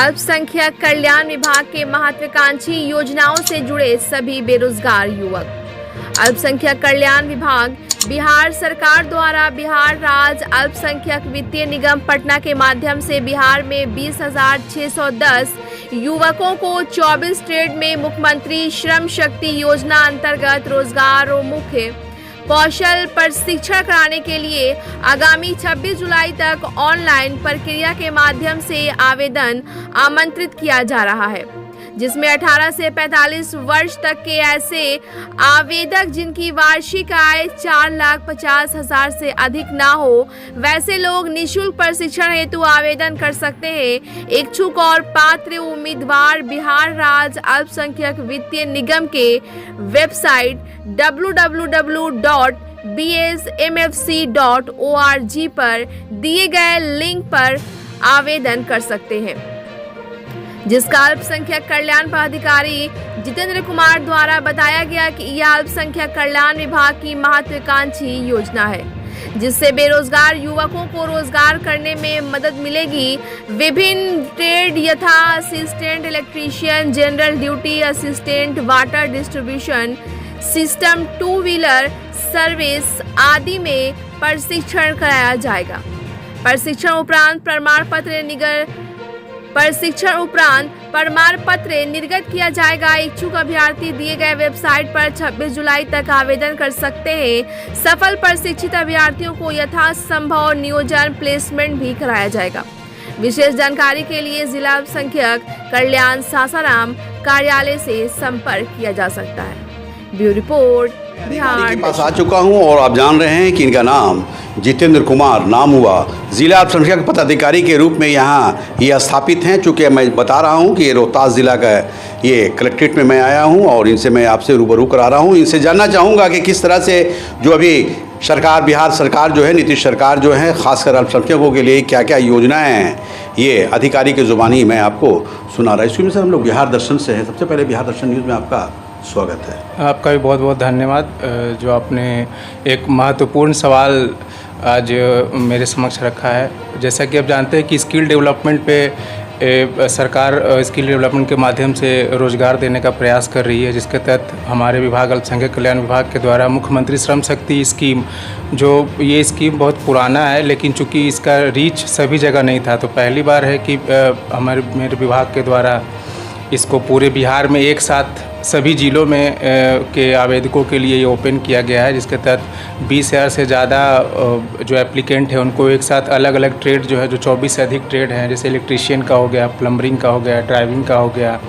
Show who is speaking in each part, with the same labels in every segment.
Speaker 1: अल्पसंख्यक कल्याण विभाग के महत्वाकांक्षी योजनाओं से जुड़े सभी बेरोजगार युवक। अल्पसंख्यक कल्याण विभाग बिहार सरकार द्वारा बिहार राज्य अल्पसंख्यक वित्तीय निगम पटना के माध्यम से बिहार में 20,610 युवकों को 24 ट्रेड में मुख्यमंत्री श्रम शक्ति योजना अंतर्गत रोजगारोन्मुख कौशल प्रशिक्षण कराने के लिए आगामी 26 जुलाई तक ऑनलाइन प्रक्रिया के माध्यम से आवेदन आमंत्रित किया जा रहा है, जिसमें 18 से 45 वर्ष तक के ऐसे आवेदक जिनकी वार्षिक आय 4,50,000 से अधिक ना हो, वैसे लोग निःशुल्क प्रशिक्षण हेतु आवेदन कर सकते हैं। इच्छुक और पात्र उम्मीदवार बिहार राज्य अल्पसंख्यक वित्तीय निगम के वेबसाइट www.bsmfc.org पर दिए गए लिंक पर आवेदन कर सकते हैं, जिसका अल्पसंख्यक कल्याण पदाधिकारी जितेंद्र कुमार द्वारा बताया गया कि यह अल्पसंख्यक कल्याण विभाग की महत्वाकांक्षी योजना है, जिससे बेरोजगार युवकों को रोजगार करने में मदद मिलेगी। विभिन्न ट्रेड यथा assistant electrician, general duty assistant, water distribution system, 2 wheeler service आदि में प्रशिक्षण कराया जाएगा। प्रशिक्षण उपरांत प्रमाण पत्र निर्गत किया जाएगा। इच्छुक अभ्यर्थी दिए गए वेबसाइट पर 26 जुलाई तक आवेदन कर सकते हैं। सफल प्रशिक्षित अभ्यर्थियों को यथासंभव नियोजन प्लेसमेंट भी कराया जाएगा। विशेष जानकारी के लिए जिला अल्पसंख्यक कल्याण सासाराम कार्यालय से संपर्क किया जा सकता है। ब्यूरो रिपोर्ट बिहार
Speaker 2: के पास आ चुका हूं और आप जान रहे हैं कि इनका नाम जितेंद्र कुमार नाम हुआ, जिला अल्पसंख्यक पदाधिकारी के रूप में यहाँ ये स्थापित हैं। चूँकि मैं बता रहा हूँ कि ये रोहतास ज़िला का ये कलेक्ट्रेट में मैं आया हूँ और इनसे मैं आपसे रूबरू करा रहा हूँ। इनसे जानना चाहूँगा कि किस तरह से जो अभी सरकार, बिहार सरकार जो है, नीतीश सरकार जो है, खासकर अल्पसंख्यकों के लिए क्या क्या योजनाएँ हैं, ये अधिकारी की ज़ुबानी मैं आपको सुना रहा हूँ। इसमें सर हम लोग बिहार दर्शन से हैं। सबसे पहले बिहार दर्शन न्यूज़ में आपका स्वागत है।
Speaker 3: आपका भी बहुत बहुत धन्यवाद। जो आपने एक महत्वपूर्ण सवाल आज मेरे समक्ष रखा है। जैसा कि आप जानते हैं कि स्किल डेवलपमेंट पे सरकार स्किल डेवलपमेंट के माध्यम से रोज़गार देने का प्रयास कर रही है, जिसके तहत हमारे विभाग अल्पसंख्यक कल्याण विभाग के द्वारा मुख्यमंत्री श्रम शक्ति स्कीम, जो ये स्कीम बहुत पुराना है लेकिन चूँकि इसका रीच सभी जगह नहीं था, तो पहली बार है कि मेरे विभाग के द्वारा इसको पूरे बिहार में एक साथ सभी ज़िलों में के आवेदकों के लिए ये ओपन किया गया है, जिसके तहत 20,000 से ज़्यादा जो एप्लीकेंट हैं उनको एक साथ अलग अलग ट्रेड जो है, जो 24 से अधिक ट्रेड हैं, जैसे इलेक्ट्रीशियन का हो गया, प्लम्बरिंग का हो गया, ड्राइविंग का हो गया,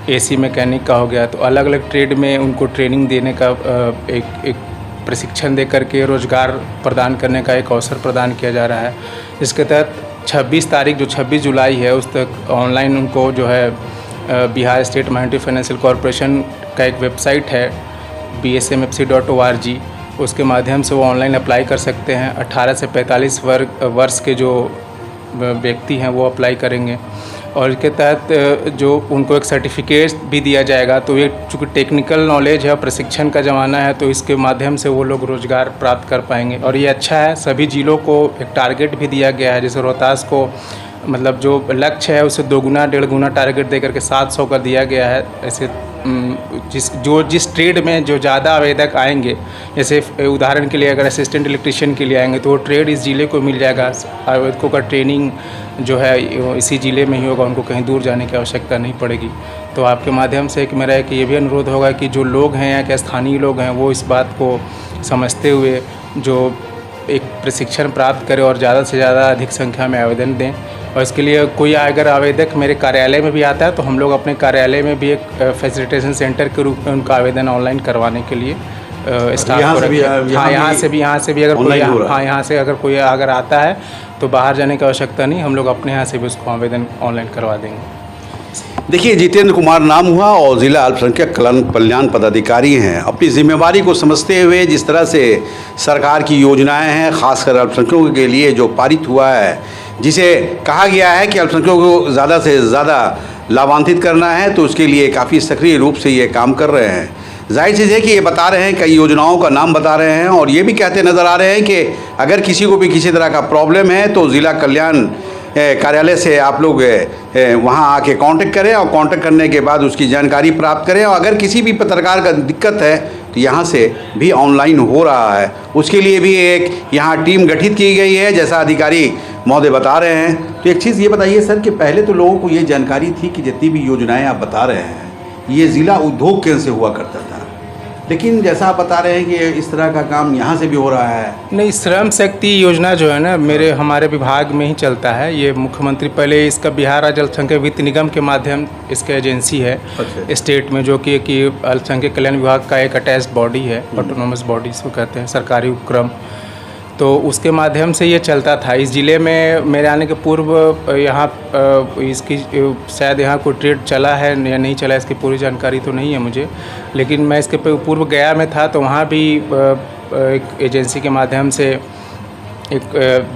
Speaker 3: एसी मैकेनिक का हो गया, तो अलग अलग ट्रेड में उनको ट्रेनिंग देने का एक प्रशिक्षण दे करके रोज़गार प्रदान करने का एक अवसर प्रदान किया जा रहा है। इसके तहत 26 तारीख जो 26 जुलाई है उस तक ऑनलाइन उनको जो है Bihar state minority financial corporation का एक वेबसाइट है bsmfc.org, उसके माध्यम से वो ऑनलाइन अप्लाई कर सकते हैं। 18 से 45 वर्ष के जो व्यक्ति हैं वो अप्लाई करेंगे और इसके तहत जो उनको एक सर्टिफिकेट भी दिया जाएगा। तो ये चूँकि टेक्निकल नॉलेज है, प्रशिक्षण का ज़माना है, तो इसके माध्यम से वो लोग रोज़गार प्राप्त कर पाएंगे और ये अच्छा है। सभी ज़िलों को एक टारगेट भी दिया गया है, जैसे रोहतास को मतलब जो लक्ष्य है उसे 2 गुना 1.5 गुना टारगेट दे करके 700 का दिया गया है। ऐसे जिस ट्रेड में जो ज़्यादा आवेदक आएंगे, जैसे उदाहरण के लिए अगर असिस्टेंट इलेक्ट्रीशियन के लिए आएंगे तो वो ट्रेड इस ज़िले को मिल जाएगा। आवेदकों का ट्रेनिंग जो है इसी ज़िले में ही होगा, उनको कहीं दूर जाने की आवश्यकता नहीं पड़ेगी। तो आपके माध्यम से एक मेरा एक ये भी अनुरोध होगा कि जो लोग हैं या के स्थानीय लोग हैं वो इस बात को समझते हुए जो एक प्रशिक्षण प्राप्त करें और ज़्यादा से ज़्यादा अधिक संख्या में आवेदन दें। और इसके लिए कोई अगर आवेदक मेरे कार्यालय में भी आता है तो हम लोग अपने कार्यालय में भी एक फैसिलिटेशन सेंटर के रूप में उनका आवेदन ऑनलाइन करवाने के लिए स्टाफ को रखें। हाँ, यहाँ से भी अगर कोई यहाँ से अगर कोई अगर आता है तो बाहर जाने की आवश्यकता नहीं, हम लोग अपने यहाँ से भी उसको आवेदन ऑनलाइन करवा देंगे।
Speaker 2: देखिए, जितेंद्र कुमार नाम हुआ और ज़िला अल्पसंख्यक कल्याण पदाधिकारी हैं। अपनी जिम्मेवारी को समझते हुए जिस तरह से सरकार की योजनाएं हैं, खासकर अल्पसंख्यकों के लिए जो पारित हुआ है, जिसे कहा गया है कि अल्पसंख्यकों को ज़्यादा से ज़्यादा लाभान्वित करना है, तो उसके लिए काफ़ी सक्रिय रूप से ये काम कर रहे हैं। जाहिर चीज़ है कि ये बता रहे हैं, कई योजनाओं का नाम बता रहे हैं और ये भी कहते नज़र आ रहे हैं कि अगर किसी को भी किसी तरह का प्रॉब्लम है तो ज़िला कल्याण कार्यालय से आप लोग वहाँ आके कांटेक्ट करें और कांटेक्ट करने के बाद उसकी जानकारी प्राप्त करें। और अगर किसी भी प्रकार का दिक्कत है तो यहाँ से भी ऑनलाइन हो रहा है। उसके लिए भी एक यहाँ टीम गठित की गई है, जैसा अधिकारी महोदय बता रहे हैं। तो एक चीज़ ये बताइए सर कि पहले तो लोगों को ये जानकारी थी कि जितनी भी योजनाएं आप बता रहे हैं ये ज़िला उद्योग केंद्र से हुआ करता था, लेकिन जैसा आप बता रहे हैं कि इस तरह का काम यहाँ से भी हो रहा है।
Speaker 3: नहीं, श्रम शक्ति योजना जो है ना हमारे विभाग में ही चलता है। ये मुख्यमंत्री पहले इसका बिहार राज्य अल्पसंख्यक वित्त निगम के माध्यम इसका एजेंसी है स्टेट में, जो कि अल्पसंख्यक कल्याण विभाग का एक अटैच्ड बॉडी है, ऑटोनोमस बॉडी इसको कहते हैं, सरकारी उपक्रम। तो उसके माध्यम से ये चलता था। इस ज़िले में मेरे आने के पूर्व यहाँ इसकी शायद यहाँ कोई ट्रेड चला है या नहीं चला, इसकी पूरी जानकारी तो नहीं है मुझे, लेकिन मैं इसके पूर्व गया में था तो वहाँ भी एक एजेंसी के माध्यम से एक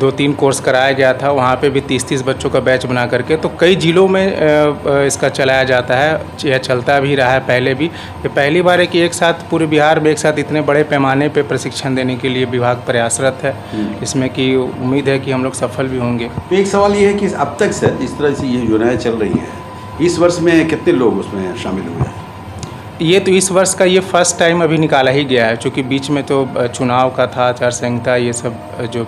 Speaker 3: 2-3 कोर्स कराया गया था। वहाँ पे भी 30-30 बच्चों का बैच बना करके तो कई ज़िलों में इसका चलाया जाता है, यह चलता भी रहा है पहले भी। ये पहली बार है कि एक साथ पूरे बिहार में एक साथ इतने बड़े पैमाने पे प्रशिक्षण देने के लिए विभाग प्रयासरत है। इसमें कि उम्मीद है कि हम लोग सफल भी होंगे।
Speaker 2: तो एक सवाल ये है कि अब तक सर इस तरह से ये योजनाएँ चल रही हैं, इस वर्ष में कितने लोग उसमें शामिल हुए हैं?
Speaker 3: ये तो इस वर्ष का ये फर्स्ट टाइम अभी निकाला ही गया है, क्योंकि बीच में तो चुनाव का था, आचार संहिता ये सब जो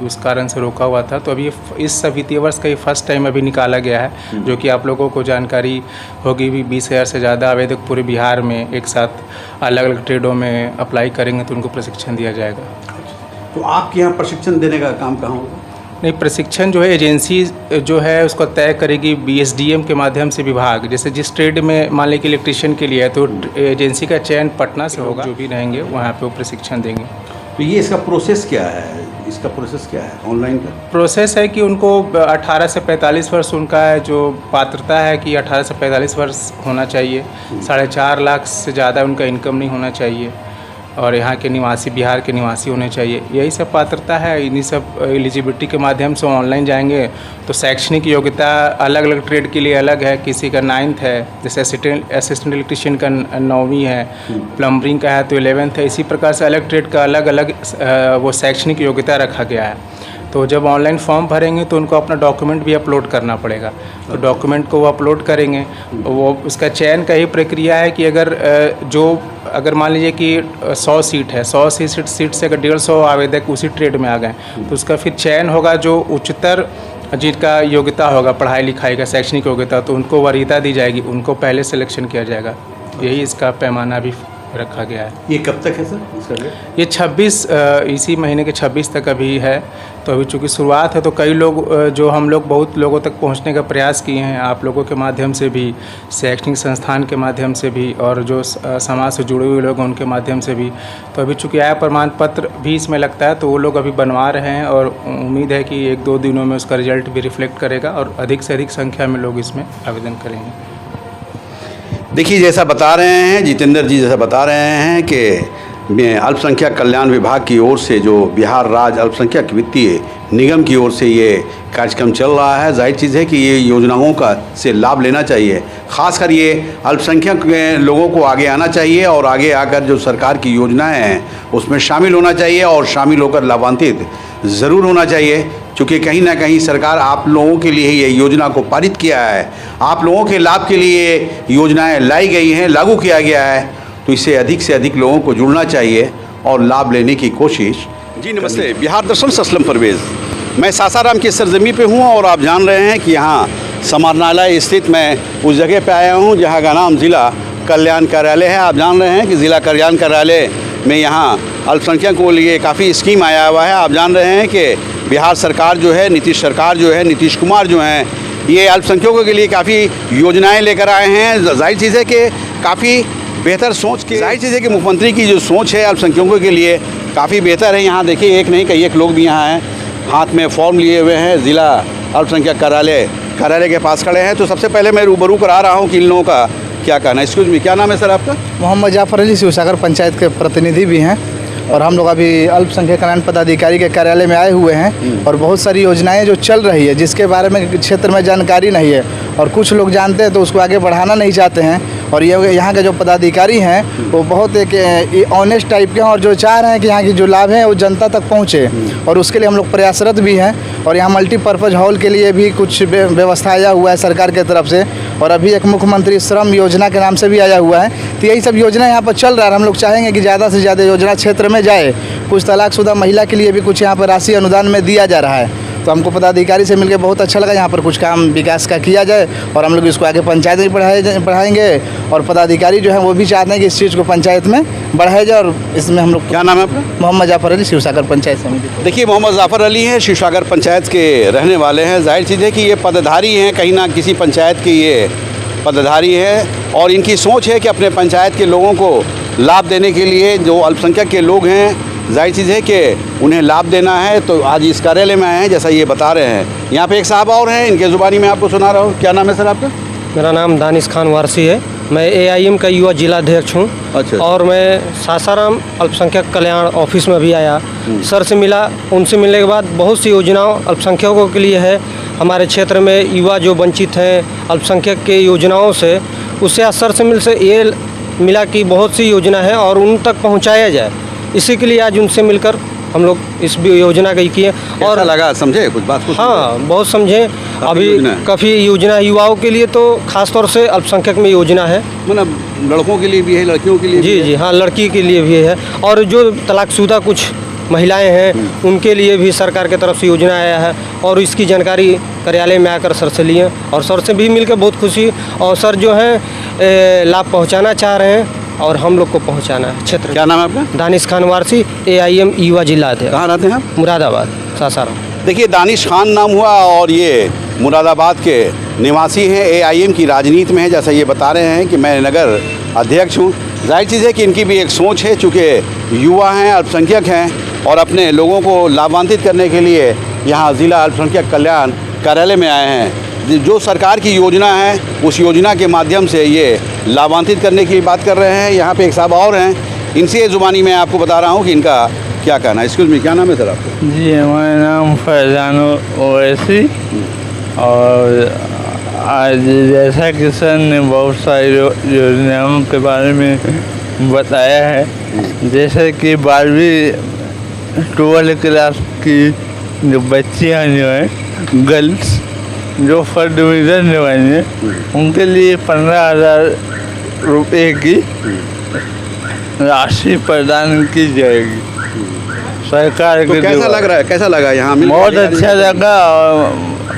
Speaker 3: उस कारण से रोका हुआ था। तो अभी इस वित्तीय वर्ष का ये फर्स्ट टाइम अभी निकाला गया है, जो कि आप लोगों को जानकारी होगी भी। 20,000 से ज़्यादा आवेदक पूरे बिहार में एक साथ अलग अलग ट्रेडों में अप्लाई करेंगे तो उनको प्रशिक्षण दिया जाएगा।
Speaker 2: तो आपके यहाँ प्रशिक्षण देने का काम कहाँ होगा?
Speaker 3: नहीं, प्रशिक्षण जो है एजेंसी जो है उसको तय करेगी BSDM के माध्यम से विभाग। जैसे जिस ट्रेड में मान लीजिए कि इलेक्ट्रिशियन के लिए है तो एजेंसी का चयन पटना से होगा, जो भी रहेंगे वहाँ पे वो प्रशिक्षण देंगे।
Speaker 2: तो ये इसका प्रोसेस क्या है? इसका प्रोसेस क्या है ऑनलाइन का?
Speaker 3: प्रोसेस है कि उनको 18 से 45 वर्ष उनका जो पात्रता है कि 18 से 45 वर्ष होना चाहिए, 4.5 लाख से ज़्यादा उनका इनकम नहीं होना चाहिए और यहाँ के निवासी, बिहार के निवासी होने चाहिए। यही सब पात्रता है। इन्हीं सब एलिजिबिलिटी के माध्यम से ऑनलाइन जाएंगे तो शैक्षणिक योग्यता अलग अलग ट्रेड के लिए अलग है। किसी का 9th है, जैसे असिस्टेंट इलेक्ट्रिशियन का 9वीं है, प्लम्बरिंग का है तो 11th है। इसी प्रकार से अलग ट्रेड का अलग अलग वो शैक्षणिक योग्यता रखा गया है। तो जब ऑनलाइन फॉर्म भरेंगे तो उनको अपना डॉक्यूमेंट भी अपलोड करना पड़ेगा। तो डॉक्यूमेंट को वो अपलोड करेंगे, वो उसका चयन का ही प्रक्रिया है कि अगर मान लीजिए कि 100 सीट है, 100 सीट से अगर 150 आवेदक उसी ट्रेड में आ गए तो उसका फिर चयन होगा जो उच्चतर जिनका योग्यता होगा पढ़ाई लिखाई का, शैक्षणिक योग्यता, तो उनको वरीयता दी जाएगी, उनको पहले सिलेक्शन किया जाएगा। यही इसका पैमाना भी रखा गया है।
Speaker 2: ये कब तक है सर इसका डेट?
Speaker 3: ये 26 इसी महीने के 26 तक अभी है। तो अभी चूँकि शुरुआत है तो कई लोग जो हम लोग बहुत लोगों तक पहुंचने का प्रयास किए हैं, आप लोगों के माध्यम से भी, शैक्षणिक संस्थान के माध्यम से भी और जो समाज से जुड़े हुए लोग हैं उनके माध्यम से भी। तो अभी चूँकि आय प्रमाण पत्र भी इसमें लगता है तो वो लोग अभी बनवा रहे हैं और उम्मीद है कि 1-2 दिनों में उसका रिजल्ट भी रिफ्लेक्ट करेगा और अधिक से अधिक संख्या में लोग इसमें आवेदन करेंगे।
Speaker 2: देखिए, जैसा बता रहे हैं जितेंद्र जी, जैसा बता रहे हैं कि अल्पसंख्यक कल्याण विभाग की ओर से जो बिहार राज्य अल्पसंख्यक वित्तीय निगम की ओर से ये कार्यक्रम चल रहा है। जाहिर चीज़ है कि ये योजनाओं का से लाभ लेना चाहिए। ख़ासकर ये अल्पसंख्यक लोगों को आगे आना चाहिए और आगे आकर जो सरकार की योजनाएं हैं उसमें शामिल होना चाहिए और शामिल होकर लाभान्वित ज़रूर होना चाहिए, क्योंकि कहीं ना कहीं सरकार आप लोगों के लिए ये योजना को पारित किया है, आप लोगों के लाभ के लिए योजनाएं लाई गई हैं, लागू किया गया है। तो इससे अधिक से अधिक लोगों को जुड़ना चाहिए और लाभ लेने की कोशिश। जी नमस्ते, बिहार दर्शन से असलम परवेज़। मैं सासाराम की सरजमी पे हूँ और आप जान रहे हैं कि यहाँ समाहरणालय स्थित मैं उस जगह पे आया हूँ जहाँ का नाम ज़िला कल्याण कार्यालय है। आप जान रहे हैं कि ज़िला कल्याण कार्यालय में यहाँ अल्पसंख्यकों के लिए काफ़ी स्कीम आया हुआ है। आप जान रहे हैं कि बिहार सरकार जो है, नीतीश सरकार जो है, नीतीश कुमार जो हैं, ये अल्पसंख्यकों के लिए काफ़ी योजनाएं लेकर आए हैं। जाहिर चीज़ है कि काफ़ी बेहतर सोच के, जाहिर चीज़ है कि मुख्यमंत्री की जो सोच है अल्पसंख्यकों के लिए काफ़ी बेहतर है। यहाँ देखिए, एक नहीं कई एक लोग भी यहाँ हैं, हाथ में फॉर्म लिए हुए हैं, ज़िला अल्पसंख्यक कार्यालय के पास खड़े हैं। तो सबसे पहले मैं रूबरू करा रहा हूँ कि इन लोगों का क्या कहना है। एक्सक्यूज मी, क्या नाम है सर आपका?
Speaker 4: मोहम्मद जाफर अली, शिवसागर पंचायत के प्रतिनिधि भी हैं और हम लोग अभी अल्पसंख्यक कल्याण पदाधिकारी के कार्यालय में आए हुए हैं और बहुत सारी योजनाएं जो चल रही है जिसके बारे में क्षेत्र में जानकारी नहीं है और कुछ लोग जानते हैं तो उसको आगे बढ़ाना नहीं चाहते हैं और ये यहाँ के जो पदाधिकारी हैं वो बहुत एक ऑनेस्ट टाइप के हैं और जो चाह रहे हैं कि यहाँ की जो लाभ है वो जनता तक पहुँचे, और उसके लिए हम लोग प्रयासरत भी हैं। और यहाँ मल्टीपर्पज़ हॉल के लिए भी कुछ व्यवस्था आया हुआ है सरकार की तरफ से, और अभी एक मुख्यमंत्री श्रम योजना के नाम से भी आया हुआ है। तो यही सब योजना यहाँ पर चल रहा है। हम लोग चाहेंगे कि ज़्यादा से ज़्यादा योजना क्षेत्र में जाए। कुछ तलाकशुदा महिला के लिए भी कुछ यहाँ पर राशि अनुदान में दिया जा रहा है। तो हमको पदाधिकारी से मिलकर बहुत अच्छा लगा। यहाँ पर कुछ काम विकास का किया जाए और हम लोग इसको आगे पंचायत में बढ़ाएंगे, और पदाधिकारी जो हैं वो भी चाहते हैं कि इस चीज़ को पंचायत में बढ़ाया जाए। और इसमें हम लोग,
Speaker 2: क्या नाम है आपका?
Speaker 4: मोहम्मद जाफर अली, शिवसागर पंचायत समिति।
Speaker 2: देखिए, मोहम्मद जाफ़र अली हैं, शिवसागर पंचायत के रहने वाले हैं। जाहिर चीज़ है कि ये पदधारी हैं, कहीं ना किसी पंचायत की ये पदधारी हैं, और इनकी सोच है कि अपने पंचायत के लोगों को लाभ देने के लिए, जो अल्पसंख्यक के लोग हैं, जाहिर चीज़ है कि उन्हें लाभ देना है। तो आज इस कार्यालय में आए हैं, जैसा ये बता रहे हैं। यहाँ पे एक साहब और हैं, इनके ज़ुबानी में आपको सुना रहा हूँ। क्या नाम है सर आपका?
Speaker 5: मेरा नाम दानिश खान वारसी है। मैं AIM का युवा जिलाध्यक्ष हूँ।
Speaker 2: अच्छा।
Speaker 5: और मैं सासाराम अल्पसंख्यक कल्याण ऑफिस में भी आया, सर से मिला। उनसे मिलने के बाद बहुत सी योजनाओं अल्पसंख्यकों के लिए है। हमारे क्षेत्र में युवा जो वंचित हैं अल्पसंख्यक के योजनाओं से, उससे आज सर से ये मिला कि बहुत सी योजना है और उन तक पहुँचाया जाए। इसी के लिए आज उनसे मिलकर हम लोग इस योजना का किए। और
Speaker 2: लगा समझे कुछ बात कुछ?
Speaker 5: हाँ, बहुत समझे। अभी काफ़ी योजना युवाओं के लिए तो खास तौर से अल्पसंख्यक में योजना है,
Speaker 2: मतलब लड़कों के लिए भी है, लड़कियों के लिए भी
Speaker 5: जी
Speaker 2: है।
Speaker 5: जी हाँ, लड़की के लिए भी है। और जो तलाकशुदा कुछ महिलाएं हैं उनके लिए भी सरकार की तरफ से योजना आया है, और इसकी जानकारी कार्यालय में आकर सर से लिए, और सर से भी मिलकर बहुत खुशी। और सर जो हैं लाभ पहुंचाना चाह रहे हैं और हम लोग को पहुंचाना है क्षेत्र।
Speaker 2: क्या नाम है आपका?
Speaker 5: दानिश खान वारसी, AIM युवा जिला थे।
Speaker 2: कहाँ रहते हैं आप?
Speaker 5: मुरादाबाद, सासाराम।
Speaker 2: देखिए, दानिश खान नाम हुआ और ये मुरादाबाद के निवासी हैं, AIM की राजनीति में है। जैसा ये बता रहे हैं कि मैं नगर अध्यक्ष हूँ। जाहिर चीज़ है कि इनकी भी एक सोच है, चूँकि युवा हैं, अल्पसंख्यक हैं, और अपने लोगों को लाभान्वित करने के लिए यहाँ ज़िला अल्पसंख्यक कल्याण कार्यालय में आए हैं। जो सरकार की योजना है उस योजना के माध्यम से ये लाभान्वित करने की बात कर रहे हैं। यहाँ पे एक साहब और हैं, इनसे ज़ुबानी में आपको बता रहा हूँ कि इनका क्या कहना है। एक्सक्यूज़ मी, क्या नाम है सर आपका?
Speaker 6: जी, हमारा नाम फैज़ान ओवैसी। और आज जैसा कि सर ने बहुत सारी योजनाओं के बारे में बताया है, जैसे कि 12वीं 12 क्लास की जो बच्चियाँ जो हैं गर्ल्स जो फर्स्ट डिवीज़न जो हैं उनके लिए 15,000 रुपये की राशि प्रदान की जाएगी सरकार
Speaker 2: तो
Speaker 6: के
Speaker 2: कैसा लग रहा है? कैसा लगा यहाँ?
Speaker 6: बहुत अच्छा लगा। और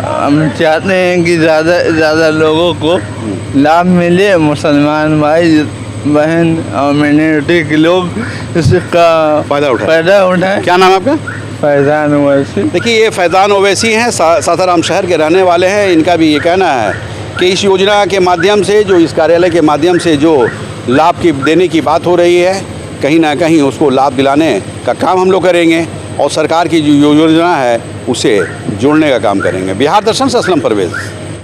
Speaker 6: हम चाहते हैं कि ज़्यादा लोगों को लाभ मिले, मुसलमान भाई बहन और माइनॉरिटी के लोग इसका फायदा उठाएं।
Speaker 2: क्या नाम है आपका?
Speaker 6: फैज़ान ओवैसी।
Speaker 2: देखिए, ये फैज़ान ओवैसी हैं, सासाराम शहर के रहने वाले हैं। इनका भी ये कहना है कि इस योजना के माध्यम से, जो इस कार्यालय के माध्यम से जो लाभ की देने की बात हो रही है, कहीं ना कहीं उसको लाभ दिलाने का काम हम लोग करेंगे, और सरकार की जो योजना है उसे जोड़ने का काम करेंगे। बिहार दर्शन से असलम परवेज़।